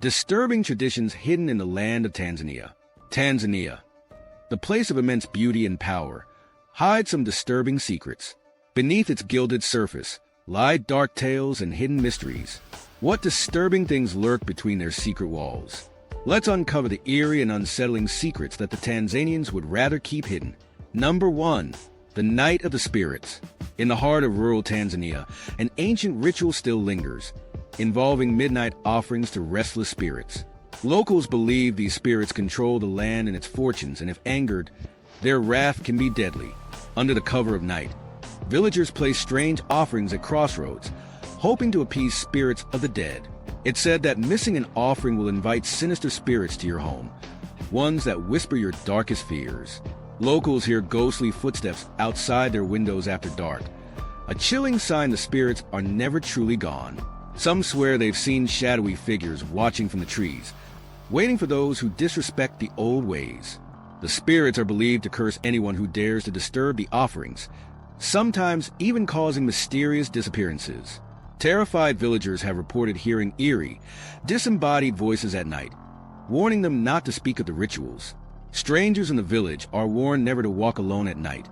Disturbing traditions hidden in the land of Tanzania. Tanzania, the place of immense beauty and power, hides some disturbing secrets. Beneath its gilded surface lie dark tales and hidden mysteries. What disturbing things lurk between their secret walls? Let's uncover the eerie and unsettling secrets that the Tanzanians would rather keep hidden. Number 1. The Night of the Spirits. In the heart of rural Tanzania, an ancient ritual still lingers, involving midnight offerings to restless spirits. Locals believe these spirits control the land and its fortunes, and if angered, their wrath can be deadly. Under the cover of night, villagers place strange offerings at crossroads, hoping to appease spirits of the dead. It's said that missing an offering will invite sinister spirits to your home, ones that whisper your darkest fears. Locals hear ghostly footsteps outside their windows after dark, a chilling sign the spirits are never truly gone. Some swear they've seen shadowy figures watching from the trees, waiting for those who disrespect the old ways. The spirits are believed to curse anyone who dares to disturb the offerings, sometimes even causing mysterious disappearances. Terrified villagers have reported hearing eerie, disembodied voices at night, warning them not to speak of the rituals. Strangers in the village are warned never to walk alone at night,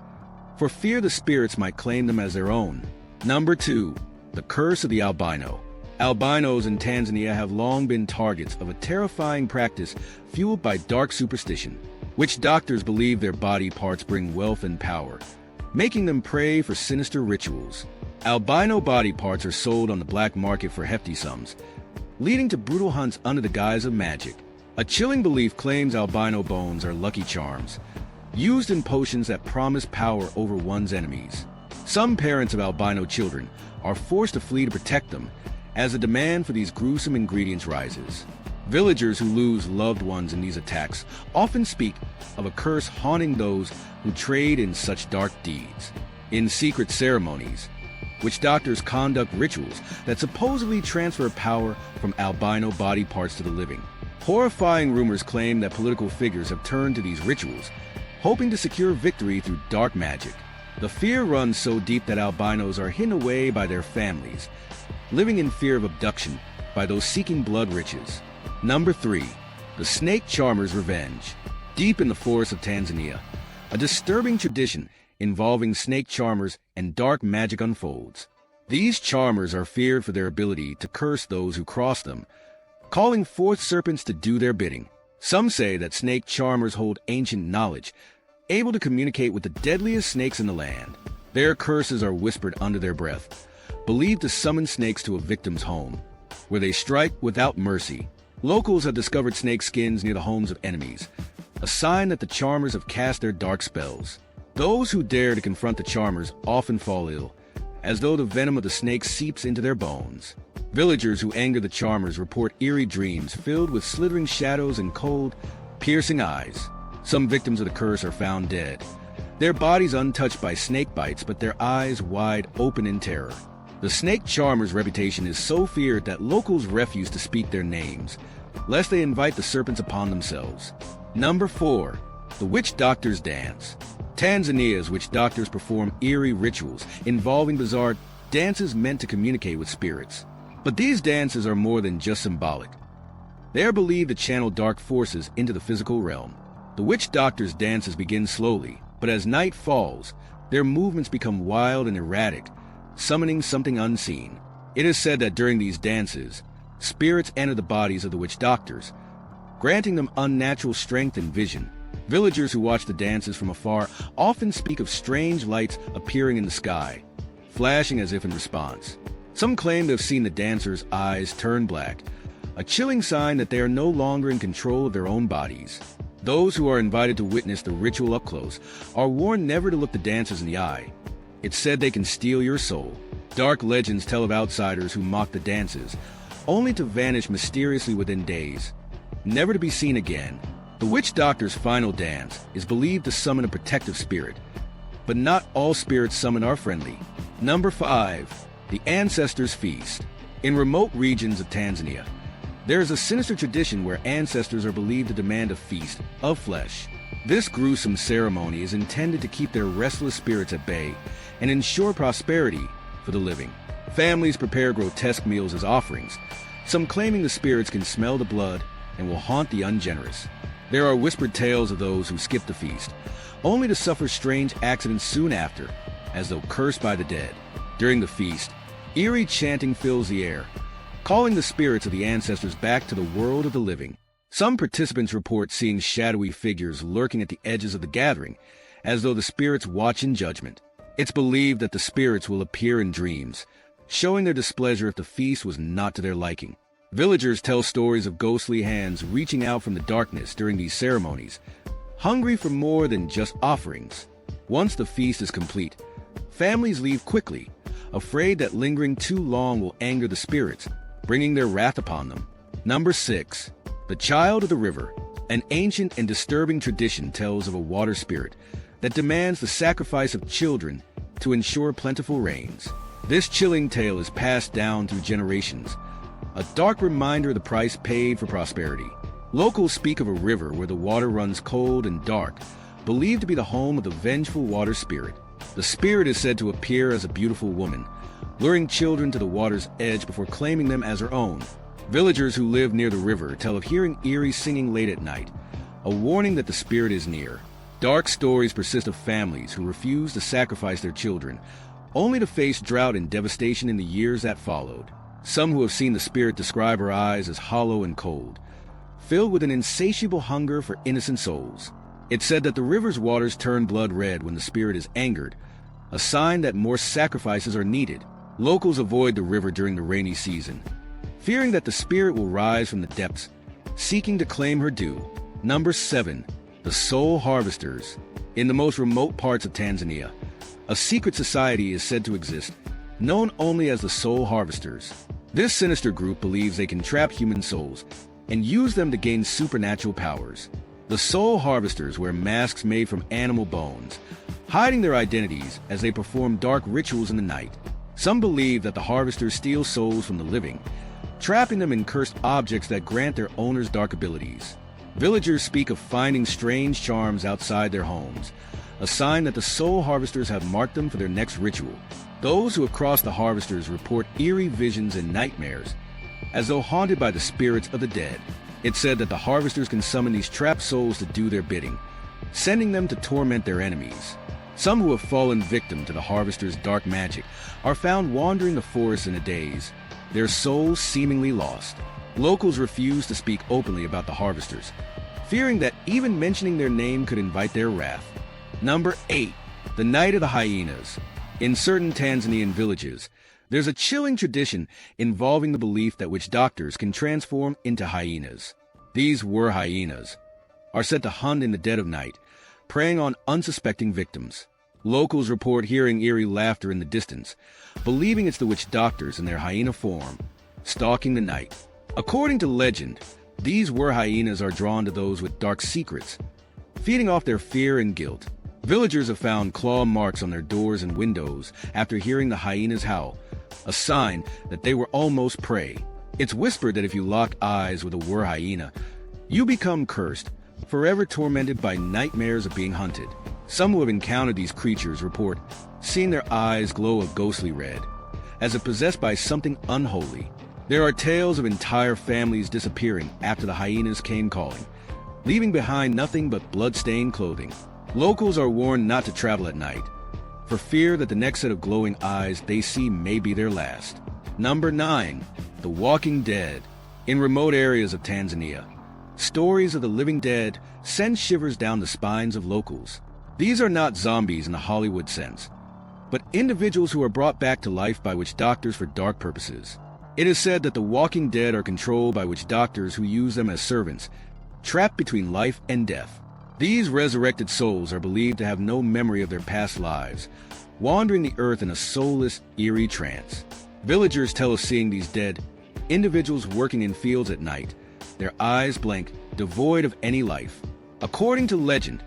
for fear the spirits might claim them as their own. Number 2. The Curse of the Albino. Albinos in Tanzania have long been targets of a terrifying practice fueled by dark superstition. Witch doctors believe their body parts bring wealth and power, making them prey for sinister rituals. Albino body parts are sold on the black market for hefty sums, leading to brutal hunts under the guise of magic. A chilling belief claims albino bones are lucky charms, used in potions that promise power over one's enemies. Some parents of albino children are forced to flee to protect them, as the demand for these gruesome ingredients rises. Villagers who lose loved ones in these attacks often speak of a curse haunting those who trade in such dark deeds. In secret ceremonies, witch doctors conduct rituals that supposedly transfer power from albino body parts to the living. Horrifying rumors claim that political figures have turned to these rituals, hoping to secure victory through dark magic. The fear runs so deep that albinos are hidden away by their families, living in fear of abduction by those seeking blood riches. Number 3. The Snake Charmer's Revenge. Deep in the forests of Tanzania, a disturbing tradition involving snake charmers and dark magic unfolds. These charmers are feared for their ability to curse those who cross them, calling forth serpents to do their bidding. Some say that snake charmers hold ancient knowledge, able to communicate with the deadliest snakes in the land. Their curses are whispered under their breath, believed to summon snakes to a victim's home, where they strike without mercy. Locals have discovered snake skins near the homes of enemies, a sign that the charmers have cast their dark spells. Those who dare to confront the charmers often fall ill, as though the venom of the snake seeps into their bones. Villagers who anger the charmers report eerie dreams filled with slithering shadows and cold, piercing eyes. Some victims of the curse are found dead, their bodies untouched by snake bites but their eyes wide open in terror. The snake charmer's reputation is so feared that locals refuse to speak their names, lest they invite the serpents upon themselves. Number 4. The Witch Doctor's Dance. Tanzania's witch doctors perform eerie rituals involving bizarre dances meant to communicate with spirits. But these dances are more than just symbolic. They are believed to channel dark forces into the physical realm. The witch doctors' dances begin slowly, but as night falls, their movements become wild and erratic, summoning something unseen. It is said that during these dances, spirits enter the bodies of the witch doctors, granting them unnatural strength and vision. Villagers who watch the dances from afar often speak of strange lights appearing in the sky, flashing as if in response. Some claim to have seen the dancers' eyes turn black, a chilling sign that they are no longer in control of their own bodies. Those who are invited to witness the ritual up close are warned never to look the dancers in the eye. It's said they can steal your soul. Dark legends tell of outsiders who mock the dances, only to vanish mysteriously within days, never to be seen again. The witch doctor's final dance is believed to summon a protective spirit, but not all spirits summoned are friendly. Number 5. The Ancestors' Feast. In remote regions of Tanzania, there is a sinister tradition where ancestors are believed to demand a feast of flesh. This gruesome ceremony is intended to keep their restless spirits at bay and ensure prosperity for the living. Families prepare grotesque meals as offerings, some claiming the spirits can smell the blood and will haunt the ungenerous. There are whispered tales of those who skip the feast, only to suffer strange accidents soon after, as though cursed by the dead. During the feast, eerie chanting fills the air, calling the spirits of the ancestors back to the world of the living. Some participants report seeing shadowy figures lurking at the edges of the gathering, as though the spirits watch in judgment. It's believed that the spirits will appear in dreams, showing their displeasure if the feast was not to their liking. Villagers tell stories of ghostly hands reaching out from the darkness during these ceremonies, hungry for more than just offerings. Once the feast is complete, families leave quickly, afraid that lingering too long will anger the spirits, bringing their wrath upon them. Number 6. The Child of the River. An ancient and disturbing tradition tells of a water spirit that demands the sacrifice of children to ensure plentiful rains. This chilling tale is passed down through generations, a dark reminder of the price paid for prosperity. Locals speak of a river where the water runs cold and dark, believed to be the home of the vengeful water spirit. The spirit is said to appear as a beautiful woman, luring children to the water's edge before claiming them as her own. Villagers who live near the river tell of hearing eerie singing late at night, a warning that the spirit is near. Dark stories persist of families who refuse to sacrifice their children, only to face drought and devastation in the years that followed. Some who have seen the spirit describe her eyes as hollow and cold, filled with an insatiable hunger for innocent souls. It's said that the river's waters turn blood red when the spirit is angered, a sign that more sacrifices are needed. Locals avoid the river during the rainy season, fearing that the spirit will rise from the depths, seeking to claim her due. Number 7. The Soul Harvesters. In the most remote parts of Tanzania, a secret society is said to exist, known only as the Soul Harvesters. This sinister group believes they can trap human souls and use them to gain supernatural powers. The Soul Harvesters wear masks made from animal bones, hiding their identities as they perform dark rituals in the night. Some believe that the harvesters steal souls from the living, trapping them in cursed objects that grant their owners dark abilities. Villagers speak of finding strange charms outside their homes, a sign that the soul harvesters have marked them for their next ritual. Those who have crossed the harvesters report eerie visions and nightmares, as though haunted by the spirits of the dead. It's said that the harvesters can summon these trapped souls to do their bidding, sending them to torment their enemies. Some who have fallen victim to the harvesters' dark magic are found wandering the forest in a daze, their souls seemingly lost. Locals refuse to speak openly about the harvesters, fearing that even mentioning their name could invite their wrath. Number 8. The Night of the Hyenas. In certain Tanzanian villages, there's a chilling tradition involving the belief that witch doctors can transform into hyenas. These hyenas are said to hunt in the dead of night, preying on unsuspecting victims. Locals report hearing eerie laughter in the distance, believing it's the witch doctors in their hyena form, stalking the night. According to legend, these hyenas are drawn to those with dark secrets, feeding off their fear and guilt. Villagers have found claw marks on their doors and windows after hearing the hyenas howl, a sign that they were almost prey. It's whispered that if you lock eyes with a hyena, you become cursed, forever tormented by nightmares of being hunted. Some who have encountered these creatures report seeing their eyes glow a ghostly red, as if possessed by something unholy. There are tales of entire families disappearing after the hyenas came calling, leaving behind nothing but blood-stained clothing. Locals are warned not to travel at night, for fear that the next set of glowing eyes they see may be their last. Number 9. The Walking Dead. In remote areas of Tanzania, stories of the living dead send shivers down the spines of locals. These are not zombies in the Hollywood sense, but individuals who are brought back to life by witch doctors for dark purposes. It is said that the walking dead are controlled by witch doctors who use them as servants, trapped between life and death. These resurrected souls are believed to have no memory of their past lives, wandering the earth in a soulless, eerie trance. Villagers tell of seeing these dead individuals working in fields at night, their eyes blank, devoid of any life. According to legend,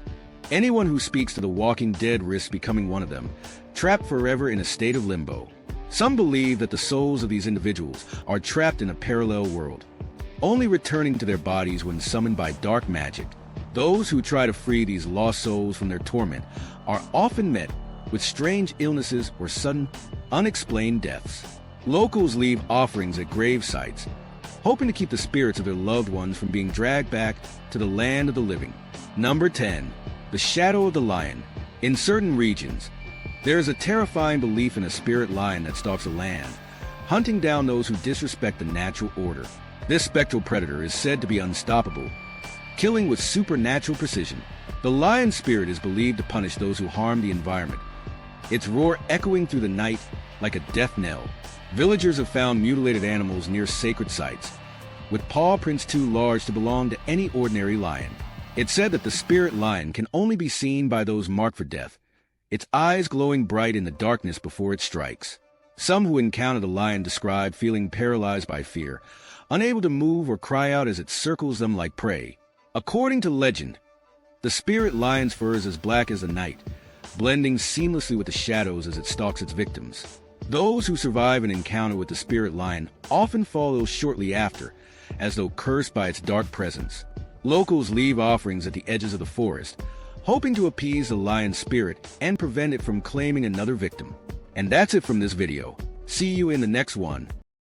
anyone who speaks to the walking dead risks becoming one of them, trapped forever in a state of limbo. Some believe that the souls of these individuals are trapped in a parallel world, only returning to their bodies when summoned by dark magic. Those who try to free these lost souls from their torment are often met with strange illnesses or sudden, unexplained deaths. Locals leave offerings at grave sites, hoping to keep the spirits of their loved ones from being dragged back to the land of the living. Number 10. The shadow of the lion. In certain regions, there is a terrifying belief in a spirit lion that stalks a land, hunting down those who disrespect the natural order. This spectral predator is said to be unstoppable, killing with supernatural precision. The lion spirit is believed to punish those who harm the environment, its roar echoing through the night like a death knell. Villagers have found mutilated animals near sacred sites, with paw prints too large to belong to any ordinary lion. It's said that the spirit lion can only be seen by those marked for death, its eyes glowing bright in the darkness before it strikes. Some who encounter the lion describe feeling paralyzed by fear, unable to move or cry out as it circles them like prey. According to legend, the spirit lion's fur is as black as the night, blending seamlessly with the shadows as it stalks its victims. Those who survive an encounter with the spirit lion often fall ill shortly after, as though cursed by its dark presence. Locals leave offerings at the edges of the forest, hoping to appease the lion spirit and prevent it from claiming another victim. And that's it from this video. See you in the next one.